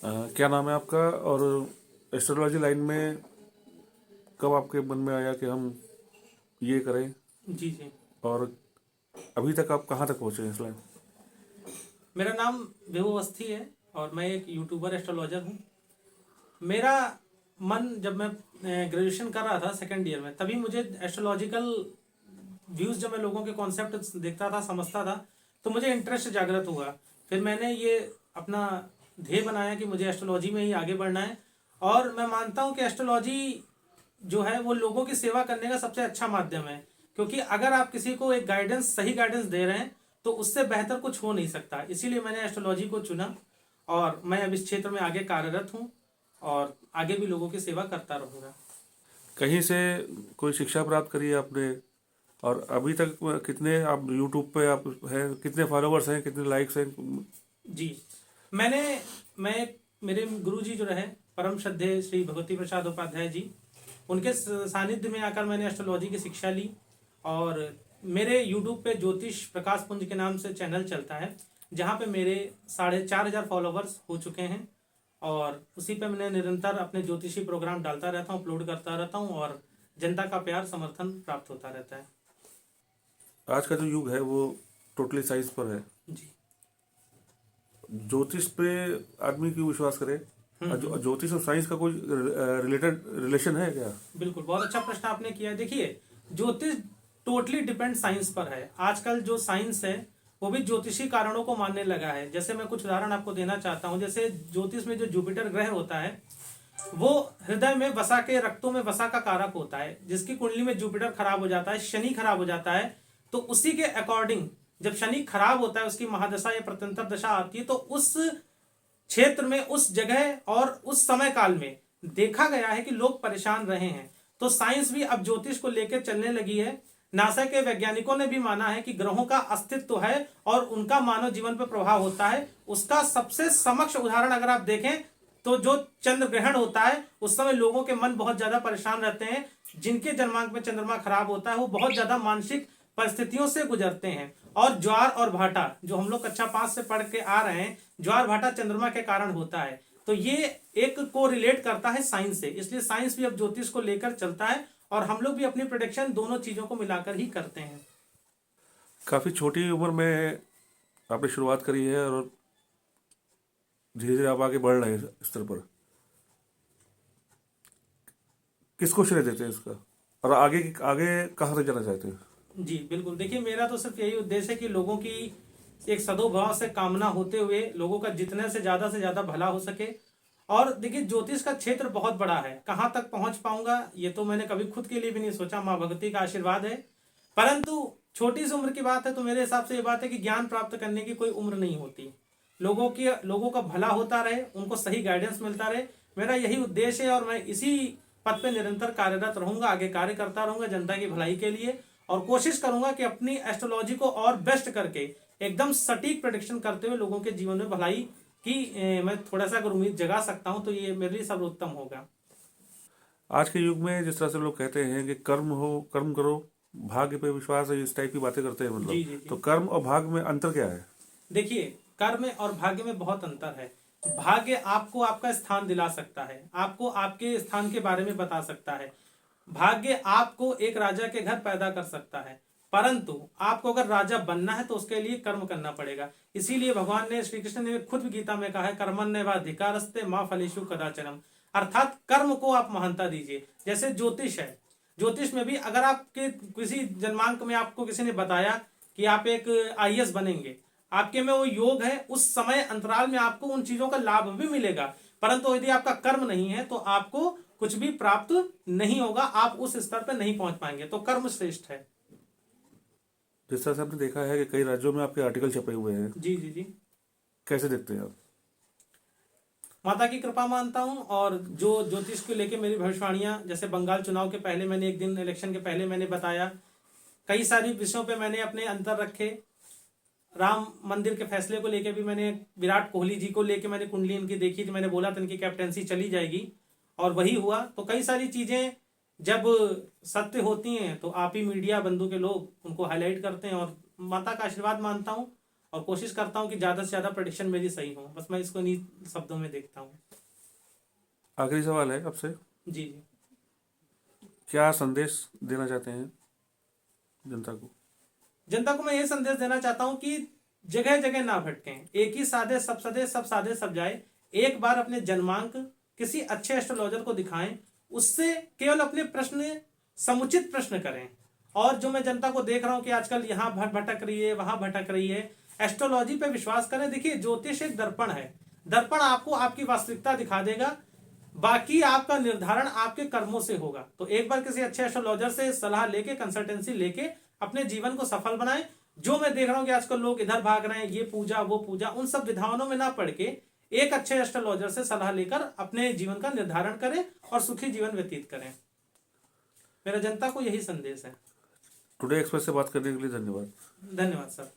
क्या नाम है आपका? और एस्ट्रोलॉजी लाइन में कब आपके मन में आया कि हम ये करें? जी जी। और अभी तक आप कहाँ तक पहुँचे हैं इस लाइन? मेरा नाम विभु अवस्थी है और मैं एक यूट्यूबर एस्ट्रोलॉजर हूँ। मेरा मन जब मैं ग्रेजुएशन कर रहा था सेकेंड ईयर में, तभी मुझे एस्ट्रोलॉजिकल व्यूज़, जब मैं लोगों के कॉन्सेप्ट देखता था, समझता था, तो मुझे इंटरेस्ट जागृत हुआ। फिर मैंने ये अपना ध्येय बनाया कि मुझे एस्ट्रोलॉजी में ही आगे बढ़ना है। और मैं मानता हूँ कि एस्ट्रोलॉजी जो है वो लोगों की सेवा करने का सबसे अच्छा माध्यम है, क्योंकि अगर आप किसी को एक गाइडेंस, सही गाइडेंस दे रहे हैं तो उससे बेहतर कुछ हो नहीं सकता। इसीलिए मैंने एस्ट्रोलॉजी को चुना और मैं अब इस क्षेत्र में आगे कार्यरत हूँ और आगे भी लोगों की सेवा करता रहूँगा। कहीं से कोई शिक्षा प्राप्त करी है आपने? और अभी तक कितने आप यूट्यूब पे आप हैं, कितने फॉलोवर्स हैं, कितने लाइक्स हैं? जी, मैंने मैं मेरे गुरु जी जो रहे, परम श्रद्धेय श्री भगवती प्रसाद उपाध्याय जी, उनके सानिध्य में आकर मैंने एस्ट्रोलॉजी की शिक्षा ली। और मेरे यूट्यूब पे ज्योतिष प्रकाश पुंज के नाम से चैनल चलता है, जहाँ पे मेरे 4,500 फॉलोवर्स हो चुके हैं। और उसी पे मैं निरंतर अपने ज्योतिषी प्रोग्राम डालता रहता हूँ, अपलोड करता रहता हूँ और जनता का प्यार समर्थन प्राप्त होता रहता है। आज का जो युग है वो टोटली साइंस पर है। जी। ज्योतिष पे आदमी क्यों विश्वास करे? ज्योतिष और साइंस का कोई रिलेटेड रिलेशन है क्या? बिल्कुल, बहुत अच्छा प्रश्न आपने किया है। देखिए, ज्योतिष टोटली डिपेंड साइंस पर है। आजकल जो साइंस है वो भी ज्योतिषी कारणों को मानने लगा है। जैसे मैं कुछ उदाहरण आपको देना चाहता हूँ। जैसे ज्योतिष में जो जुपिटर ग्रह होता है, वो हृदय में वसा के, रक्तों में वसा का कारक होता है। जिसकी कुंडली में जुपिटर खराब हो जाता है, शनि खराब हो जाता है, तो उसी के अकॉर्डिंग जब शनि खराब होता है, उसकी महादशा या प्रत्यंतर दशा आती है, तो उस क्षेत्र में, उस जगह और उस समय काल में देखा गया है कि लोग परेशान रहे हैं। तो साइंस भी अब ज्योतिष को लेकर चलने लगी है। नासा के वैज्ञानिकों ने भी माना है कि ग्रहों का अस्तित्व है और उनका मानव जीवन पर प्रभाव होता है। उसका सबसे समक्ष उदाहरण अगर आप देखें तो जो चंद्र ग्रहण होता है, उस समय लोगों के मन बहुत ज्यादा परेशान रहते हैं। जिनके जन्मांक में चंद्रमा खराब होता है वो बहुत ज्यादा मानसिक परिस्थितियों से गुजरते हैं। और ज्वार और भाटा, जो हम लोग कक्षा 5 से पढ़ के आ रहे हैं, ज्वार भाटा चंद्रमा के कारण होता है। तो ये एक को रिलेट करता है साइंस से, इसलिए साइंस भी अब ज्योतिष को लेकर चलता है और हम लोग भी अपनी प्रोडिक्शन दोनों चीजों को मिलाकर ही करते हैं। काफ़ी छोटी उम्र में आपने शुरुआत करी है और धीरे धीरे आप आगे बढ़ रहे हैं इस स्तर पर। किसको श्रेय देते हैं इसका? और आगे आगे कहाँ तक जाना चाहते हैं? जी बिल्कुल, देखिए, मेरा तो सिर्फ यही उद्देश्य है कि लोगों की एक सदोभाव से कामना होते हुए लोगों का जितने से ज्यादा भला हो सके। और देखिए, ज्योतिष का क्षेत्र बहुत बड़ा है, कहाँ तक पहुंच पाऊंगा ये तो मैंने कभी खुद के लिए भी नहीं सोचा। माँ भगवती का आशीर्वाद है। परंतु छोटी सी उम्र की बात है, तो मेरे हिसाब से ये बात है कि ज्ञान प्राप्त करने की कोई उम्र नहीं होती। लोगों का भला होता रहे, उनको सही गाइडेंस मिलता रहे, मेरा यही उद्देश्य है। और मैं इसी पद पे निरंतर कार्यरत रहूंगा, आगे कार्य करता रहूंगा जनता की भलाई के लिए। और कोशिश करूंगा कि अपनी एस्ट्रोलॉजी को और बेस्ट करके एकदम सटीक प्रेडिक्शन करते हुए लोगों के जीवन में भलाई की मैं थोड़ा सा अगर उम्मीद जगा सकता हूं तो ये मेरे लिए सर्वोत्तम होगा। आज के युग में जिस तरह से लोग कहते हैं कि कर्म हो, कर्म करो, भाग्य पे विश्वास है, इस टाइप की बातें करते हैं, जी मतलब जी तो जी। कर्म और भाग्य में अंतर क्या है? देखिए, कर्म और भाग्य में बहुत अंतर है। भाग्य आपको आपका स्थान दिला सकता है, आपको आपके स्थान के बारे में बता सकता है। भाग्य आपको एक राजा के घर पैदा कर सकता है, परंतु आपको अगर राजा बनना है तो उसके लिए कर्म करना पड़ेगा। इसीलिए भगवान ने, श्री कृष्ण ने खुद गीता में कहा है, कर्मण्येवाधिकारस्ते मां फलेषु कदाचनम। अर्थात कर्म को आप महानता दीजिए। जैसे ज्योतिष है, ज्योतिष में भी अगर आपके किसी जन्मांक में आपको किसी ने बताया कि आप एक आईएएस बनेंगे, आपके में वो योग है, उस समय अंतराल में आपको उन चीजों का लाभ भी मिलेगा। परंतु यदि आपका कर्म नहीं है तो आपको कुछ भी प्राप्त नहीं होगा, आप उस स्तर पर नहीं पहुंच पाएंगे। तो कर्म श्रेष्ठ है। जिस तरह से आपने देखा है कि कई राज्यों में आपके आर्टिकल छपे हुए हैं, जी जी जी। कैसे देखते हैं आप? माता की कृपा मानता हूं। और जो ज्योतिष को लेके मेरी भविष्यवाणियां, जैसे बंगाल चुनाव के पहले मैंने एक दिन, इलेक्शन के पहले मैंने बताया, कई सारी विषयों पे मैंने अपने अंतर रखे। राम मंदिर के फैसले को लेके भी मैंने, विराट कोहली जी को लेके मैंने कुंडली इनकी देखी थी, मैंने बोला था इनकी कैप्टेंसी चली जाएगी और वही हुआ। तो कई सारी चीजें जब सत्य होती हैं तो आप ही मीडिया बंधु के लोग उनको हाईलाइट करते हैं और माता का आशीर्वाद मानता हूं। और कोशिश करता हूँ कि ज्यादा से ज्यादा प्रेडिक्शन मेरी सही हो। बस मैं इसको इन्हीं शब्दों में देखता हूँ। आखिरी सवाल है आपसे, जी जी। क्या संदेश देना चाहते हैं जनता को? जनता को मैं ये संदेश देना चाहता हूं कि जगह जगह ना भटकें, एक ही साधे सब सदे, सब साधे सब जाए। एक बार अपने जन्मांक किसी अच्छे एस्ट्रोलॉजर को दिखाएं, उससे केवल अपने प्रश्न, समुचित प्रश्न करें। और जो मैं जनता को देख रहा हूं कि आजकल यहाँ भटक रही है, वहां भटक रही है, एस्ट्रोलॉजी पे विश्वास करें। देखिए, ज्योतिष एक दर्पण है, दर्पण आपको आपकी वास्तविकता दिखा देगा, बाकी आपका निर्धारण आपके कर्मों से होगा। तो एक बार किसी अच्छे एस्ट्रोलॉजर से सलाह लेके, कंसल्टेंसी लेके अपने जीवन को सफल बनाएं। जो मैं देख रहा हूं कि आजकल लोग इधर भाग रहे हैं, ये पूजा वो पूजा, उन सब विधानों में ना पड़ के एक अच्छे एस्ट्रोलॉजर से सलाह लेकर अपने जीवन का निर्धारण करें और सुखी जीवन व्यतीत करें। मेरा जनता को यही संदेश है। टुडे एक्सप्रेस से बात करने के लिए धन्यवाद। धन्यवाद सर।